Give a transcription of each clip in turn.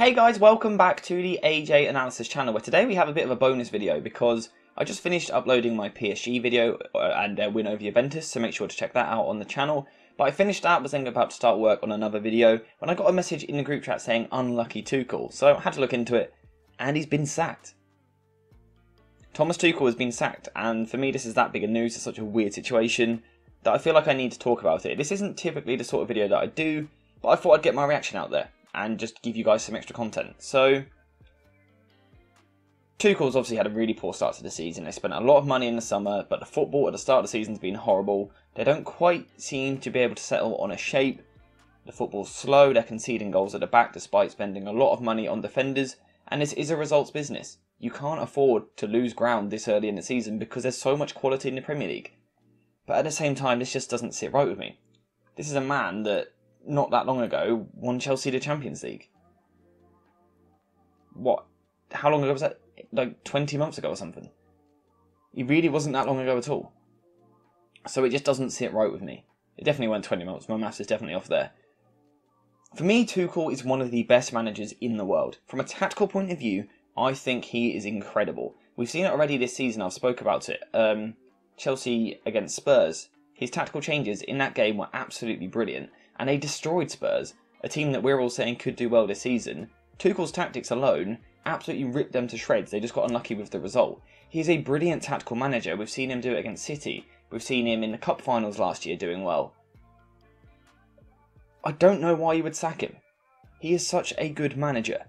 Hey guys, welcome back to the AJ Analysis channel, where today we have a bit of a bonus video because I just finished uploading my PSG video and their win over Juventus, so make sure to check that out on the channel. But I finished that, was then about to start work on another video when I got a message in the group chat saying unlucky Tuchel, so I had to look into it, and he's been sacked. Thomas Tuchel has been sacked, and for me this is that big of news. It's such a weird situation that I feel like I need to talk about it. This isn't typically the sort of video that I do, but I thought I'd get my reaction out there and just give you guys some extra content. So, Tuchel's obviously had a really poor start to the season. They spent a lot of money in the summer, but the football at the start of the season has been horrible. They don't quite seem to be able to settle on a shape. The football's slow, they're conceding goals at the back despite spending a lot of money on defenders, and this is a results business. You can't afford to lose ground this early in the season because there's so much quality in the Premier League. But at the same time, this just doesn't sit right with me. This is a man that not that long ago won Chelsea the Champions League. What? How long ago was that? Like 20 months ago or something. It really wasn't that long ago at all. So it just doesn't sit right with me. It definitely went 20 months. My maths is definitely off there. For me, Tuchel is one of the best managers in the world. From a tactical point of view, I think he is incredible. We've seen it already this season. I've spoke about it. Chelsea against Spurs. His tactical changes in that game were absolutely brilliant. And they destroyed Spurs, a team that we're all saying could do well this season. Tuchel's tactics alone absolutely ripped them to shreds. They just got unlucky with the result. He's a brilliant tactical manager. We've seen him do it against City. We've seen him in the cup finals last year doing well. I don't know why you would sack him. He is such a good manager.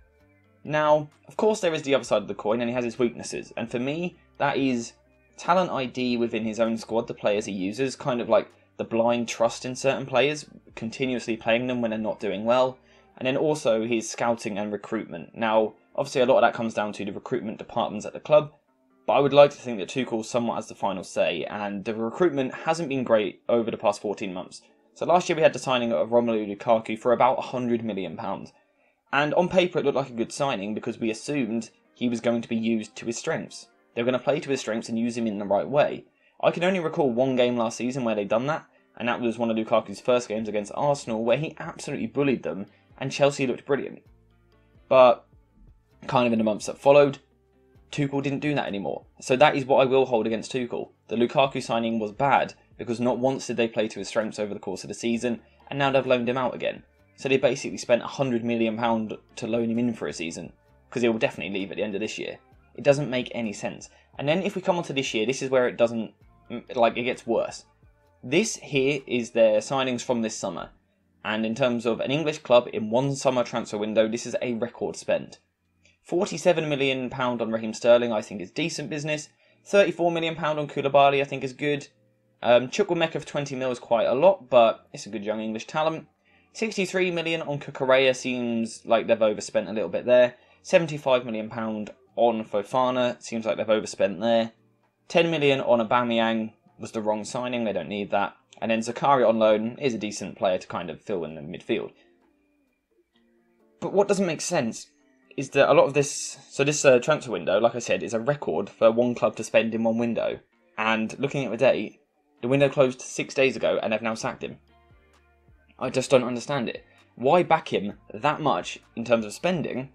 Now, of course there is the other side of the coin and he has his weaknesses. And for me, that is talent ID within his own squad, the players he uses, kind of like the blind trust in certain players, continuously playing them when they're not doing well, and then also his scouting and recruitment. Now, obviously a lot of that comes down to the recruitment departments at the club, but I would like to think that Tuchel somewhat has the final say, and the recruitment hasn't been great over the past 14 months. So last year we had the signing of Romelu Lukaku for about £100 million, and on paper it looked like a good signing because we assumed he was going to be used to his strengths. They were going to play to his strengths and use him in the right way. I can only recall one game last season where they'd done that, and that was one of Lukaku's first games against Arsenal, where he absolutely bullied them, and Chelsea looked brilliant. But, kind of in the months that followed, Tuchel didn't do that anymore. So that is what I will hold against Tuchel. The Lukaku signing was bad, because not once did they play to his strengths over the course of the season, and now they've loaned him out again. So they basically spent £100 million to loan him in for a season, because he will definitely leave at the end of this year. It doesn't make any sense. And then if we come on to this year, this is where it doesn't, it gets worse. This here is their signings from this summer. And in terms of an English club in one summer transfer window, this is a record spend. £47 million on Raheem Sterling, I think is decent business. £34 million on Koulibaly, I think is good. Chukwuemeka for 20 mil is quite a lot, but it's a good young English talent. £63 million on Cucurella seems like they've overspent a little bit there. £75 million on Fofana, seems like they've overspent there. £10 million on Aubameyang was the wrong signing, they don't need that. And then Zakaria on loan is a decent player to kind of fill in the midfield. But what doesn't make sense is that a lot of this, this transfer window, like I said, is a record for one club to spend in one window. And looking at the date, the window closed 6 days ago and they've now sacked him. I just don't understand it. Why back him that much in terms of spending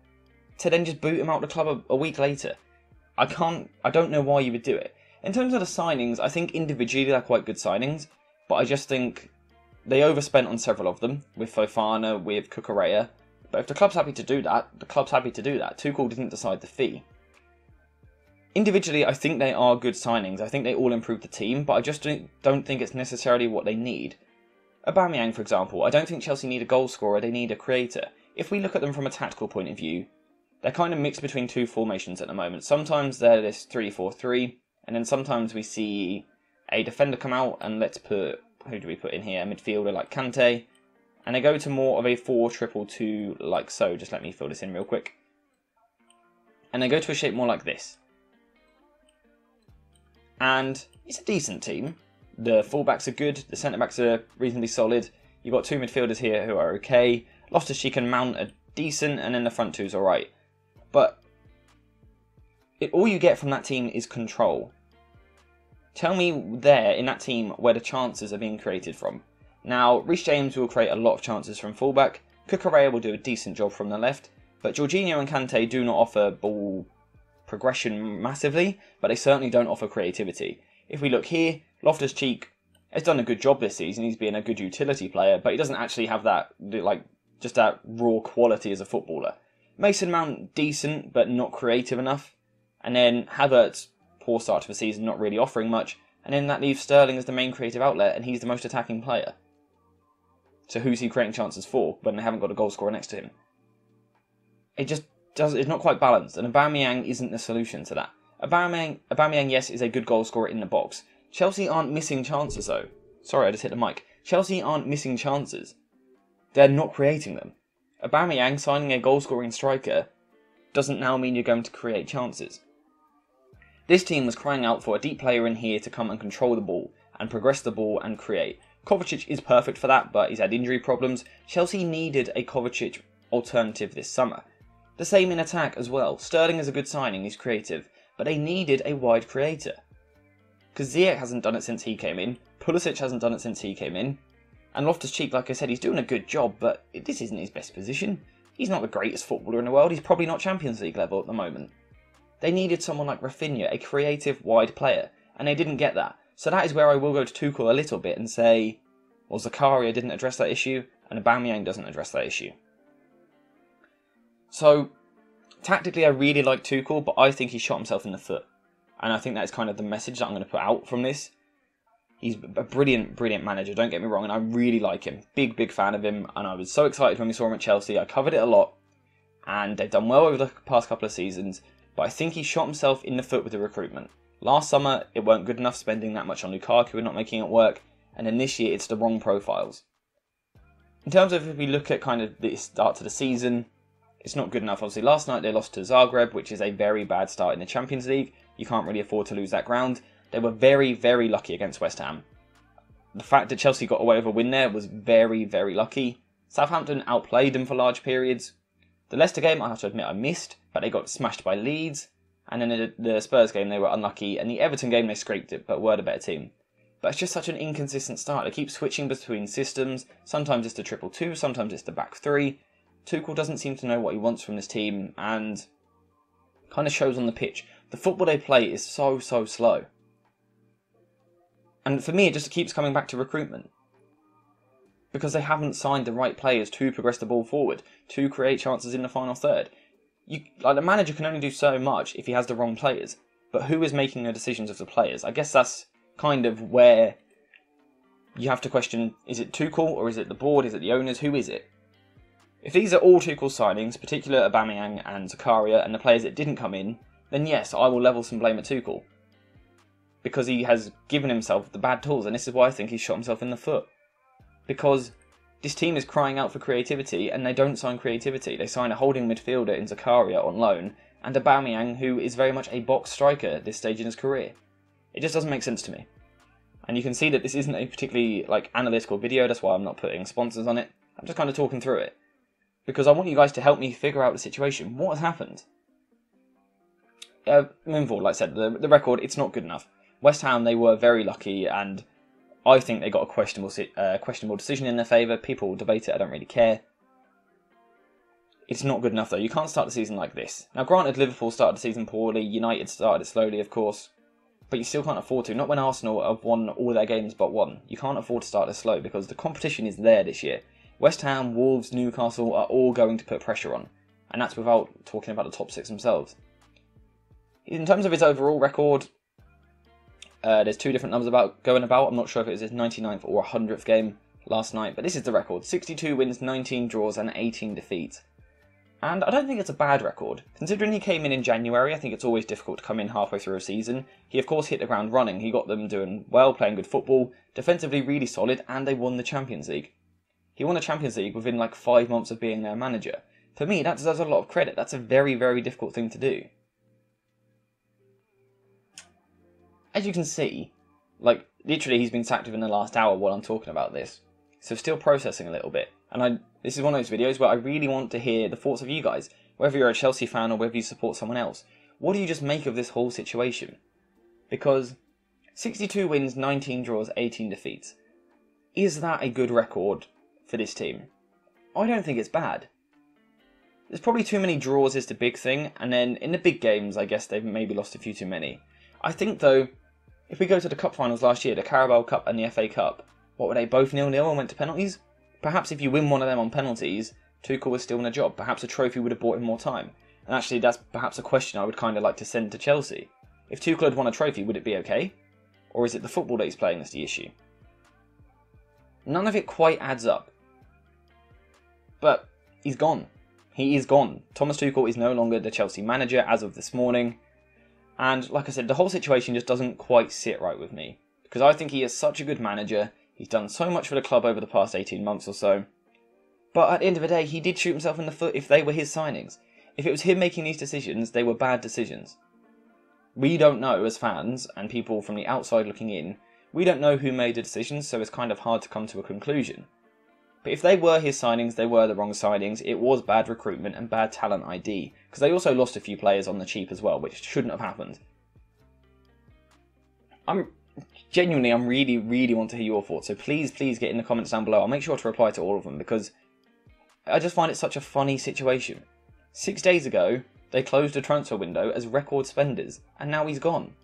to then just boot him out of the club a week later? I don't know why you would do it. In terms of the signings, I think individually they're quite good signings, but I just think they overspent on several of them, with Fofana, with Cucurella. But if the club's happy to do that, the club's happy to do that. Tuchel didn't decide the fee. Individually, I think they are good signings. I think they all improve the team, but I just don't think it's necessarily what they need. Aubameyang, for example, I don't think Chelsea need a goal scorer, they need a creator. If we look at them from a tactical point of view, they're kind of mixed between two formations at the moment. Sometimes they're this 3-4-3, and then sometimes we see a defender come out and let's put, who do we put in here? A midfielder like Kante. And they go to more of a 4-2-2 like so. Just let me fill this in real quick. And they go to a shape more like this. And it's a decent team. The fullbacks are good. The centre-backs are reasonably solid. You've got two midfielders here who are okay. Loftus-Cheek and Mount are decent, and then the front two's alright. But all you get from that team is control. Tell me there in that team where the chances are being created from. Now, Reece James will create a lot of chances from fullback. Cucurella will do a decent job from the left. But Jorginho and Kante do not offer ball progression massively, but they certainly don't offer creativity. If we look here, Loftus-Cheek has done a good job this season. He's been a good utility player, but he doesn't actually have that, like, just that raw quality as a footballer. Mason Mount, decent, but not creative enough. And then Havertz, poor start to the season, not really offering much. And then that leaves Sterling as the main creative outlet, and he's the most attacking player. So who's he creating chances for when they haven't got a goal scorer next to him? It's not quite balanced, and Aubameyang isn't the solution to that. Aubameyang, yes, is a good goal scorer in the box. Chelsea aren't missing chances, though. Sorry, I just hit the mic. Chelsea aren't missing chances. They're not creating them. Aubameyang signing a goal-scoring striker doesn't now mean you're going to create chances. This team was crying out for a deep player in here to come and control the ball, and progress the ball and create. Kovacic is perfect for that, but he's had injury problems. Chelsea needed a Kovacic alternative this summer. The same in attack as well. Sterling is a good signing, he's creative, but they needed a wide creator. Because Ziyech hasn't done it since he came in, Pulisic hasn't done it since he came in, and Loftus-Cheek, like I said, he's doing a good job, but this isn't his best position. He's not the greatest footballer in the world, he's probably not Champions League level at the moment. They needed someone like Rafinha, a creative, wide player, and they didn't get that. So that is where I will go to Tuchel a little bit and say, well, Zakaria didn't address that issue, and Aubameyang doesn't address that issue. So, tactically I really like Tuchel, but I think he shot himself in the foot. And I think that is kind of the message that I'm going to put out from this. He's a brilliant, brilliant manager, don't get me wrong, and I really like him. Big fan of him, and I was so excited when we saw him at Chelsea. I covered it a lot, and they've done well over the past couple of seasons, but I think he shot himself in the foot with the recruitment. Last summer, it weren't good enough spending that much on Lukaku and not making it work, and then this year, it's the wrong profiles. In terms of if we look at kind of the start to the season, it's not good enough. Obviously, last night they lost to Zagreb, which is a very bad start in the Champions League. You can't really afford to lose that ground. They were very, very lucky against West Ham. The fact that Chelsea got away with a win there was very, very lucky. Southampton outplayed them for large periods. The Leicester game, I have to admit, I missed, but they got smashed by Leeds. And then in the Spurs game, they were unlucky. And the Everton game, they scraped it, but were the better team. But it's just such an inconsistent start. They keep switching between systems. Sometimes it's the 3-2, sometimes it's the back three. Tuchel doesn't seem to know what he wants from this team, and kind of shows on the pitch. The football they play is so slow. And for me, it just keeps coming back to recruitment. Because they haven't signed the right players to progress the ball forward, to create chances in the final third. The manager can only do so much if he has the wrong players. But who is making the decisions of the players? I guess that's kind of where you have to question, is it Tuchel, or is it the board, is it the owners, who is it? If these are all Tuchel signings, particularly Aubameyang and Zakaria, and the players that didn't come in, then yes, I will level some blame at Tuchel. Because he has given himself the bad tools, and this is why I think he shot himself in the foot. Because this team is crying out for creativity, and they don't sign creativity. They sign a holding midfielder in Zakaria on loan, and Aubameyang, who is very much a box striker at this stage in his career. It just doesn't make sense to me. And you can see that this isn't a particularly analytical video, that's why I'm not putting sponsors on it. I'm just kind of talking through it. Because I want you guys to help me figure out the situation. What has happened? Moving forward, like I said, the record, it's not good enough. West Ham, they were very lucky, and I think they got a questionable decision in their favour. People debate it, I don't really care. It's not good enough though. You can't start the season like this. Now granted, Liverpool started the season poorly, United started it slowly of course, but you still can't afford to. Not when Arsenal have won all their games but one. You can't afford to start this slow because the competition is there this year. West Ham, Wolves, Newcastle are all going to put pressure on, and that's without talking about the top six themselves. In terms of his overall record, there's two different numbers going about. I'm not sure if it was his 99th or 100th game last night, but this is the record. 62 wins, 19 draws and 18 defeats. And I don't think it's a bad record. Considering he came in January, I think it's always difficult to come in halfway through a season. He of course hit the ground running. He got them doing well, playing good football, defensively really solid, and they won the Champions League. He won the Champions League within 5 months of being their manager. For me, that deserves a lot of credit. That's a very, very difficult thing to do. As you can see, literally he's been sacked within the last hour while I'm talking about this. So still processing a little bit. And this is one of those videos where I really want to hear the thoughts of you guys. Whether you're a Chelsea fan or whether you support someone else. What do you just make of this whole situation? Because 62 wins, 19 draws, 18 defeats. Is that a good record for this team? I don't think it's bad. there's probably too many draws is the big thing, and then in the big games, I guess they've maybe lost a few too many. I think, though, if we go to the cup finals last year, the Carabao Cup and the FA Cup, what were they, both 0-0 and went to penalties? Perhaps if you win one of them on penalties, Tuchel was still in a job. Perhaps a trophy would have bought him more time. And actually, that's perhaps a question I would kind of like to send to Chelsea. If Tuchel had won a trophy, would it be okay? Or is it the football that he's playing that's the issue? None of it quite adds up. But he's gone. He is gone. Thomas Tuchel is no longer the Chelsea manager as of this morning. And like I said, the whole situation just doesn't quite sit right with me. Because I think he is such a good manager. He's done so much for the club over the past 18 months or so. But at the end of the day, he did shoot himself in the foot if they were his signings. If it was him making these decisions, they were bad decisions. We don't know as fans and people from the outside looking in, we don't know who made the decisions, so it's kind of hard to come to a conclusion. But if they were his signings, they were the wrong signings. It was bad recruitment and bad talent ID. Because they also lost a few players on the cheap as well, which shouldn't have happened. I'm really want to hear your thoughts. So please get in the comments down below. I'll make sure to reply to all of them because I just find it such a funny situation. 6 days ago, they closed the transfer window as record spenders, and now he's gone.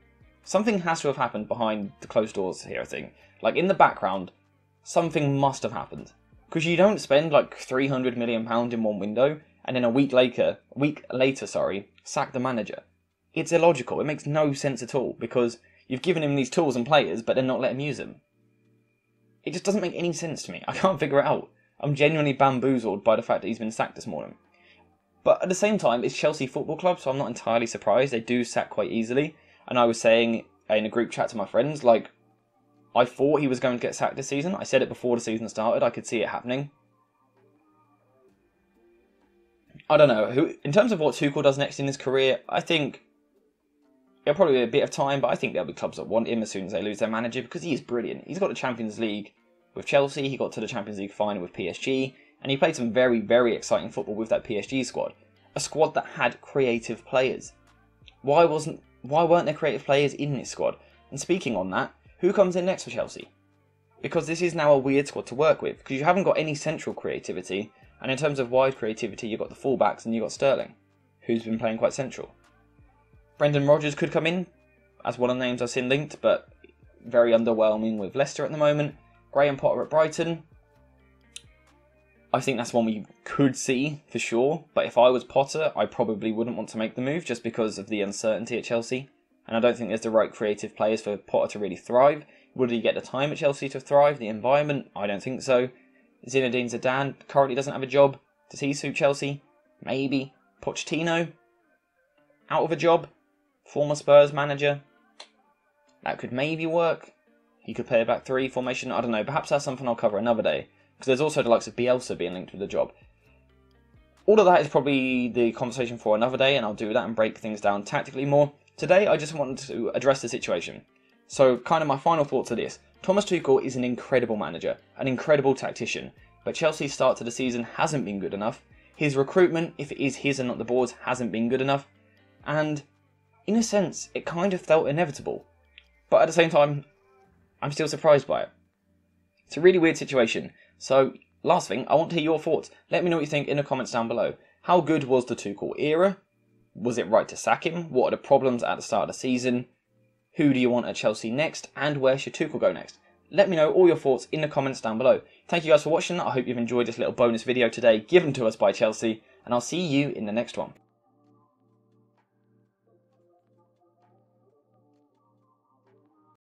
Something has to have happened behind the closed doors here, I think. Like, in the background, something must have happened. Because you don't spend like £300 million in one window, and then a week later, sack the manager. It's illogical. It makes no sense at all, because you've given him these tools and players, but then not let him use them. It just doesn't make any sense to me. I can't figure it out. I'm genuinely bamboozled by the fact that he's been sacked this morning. But at the same time, it's Chelsea Football Club, so I'm not entirely surprised. They do sack quite easily. And I was saying in a group chat to my friends, like, I thought he was going to get sacked this season. I said it before the season started. I could see it happening. I don't know. In terms of what Tuchel does next in his career, I think it'll probably be a bit of time, but I think there'll be clubs that want him as soon as they lose their manager because he is brilliant. He's got the Champions League with Chelsea. He got to the Champions League final with PSG. And he played some very, very exciting football with that PSG squad. A squad that had creative players. Why weren't there creative players in this squad? And speaking on that, who comes in next for Chelsea? Because this is now a weird squad to work with. Because you haven't got any central creativity. And in terms of wide creativity, you've got the fullbacks and you've got Sterling, who's been playing quite central. Brendan Rodgers could come in, as one of the names I've seen linked, but very underwhelming with Leicester at the moment. Graham Potter at Brighton. I think that's one we could see for sure, but if I was Potter, I probably wouldn't want to make the move just because of the uncertainty at Chelsea. And I don't think there's the right creative players for Potter to really thrive. Would he get the time at Chelsea to thrive? The environment? I don't think so. Zinedine Zidane currently doesn't have a job. Does he suit Chelsea? Maybe. Pochettino? Out of a job? Former Spurs manager? That could maybe work. He could play a back three formation. I don't know. Perhaps that's something I'll cover another day. Because there's also the likes of Bielsa being linked with the job. All of that is probably the conversation for another day, and I'll do that and break things down tactically more. Today, I just wanted to address the situation. So, kind of my final thoughts are this. Thomas Tuchel is an incredible manager, an incredible tactician, but Chelsea's start to the season hasn't been good enough. His recruitment, if it is his and not the board's, hasn't been good enough. And, in a sense, it kind of felt inevitable. But at the same time, I'm still surprised by it. It's a really weird situation. So, last thing, I want to hear your thoughts. Let me know what you think in the comments down below. How good was the Tuchel era? Was it right to sack him? What are the problems at the start of the season? Who do you want at Chelsea next? And where should Tuchel go next? Let me know all your thoughts in the comments down below. Thank you guys for watching. I hope you've enjoyed this little bonus video today given to us by Chelsea. And I'll see you in the next one.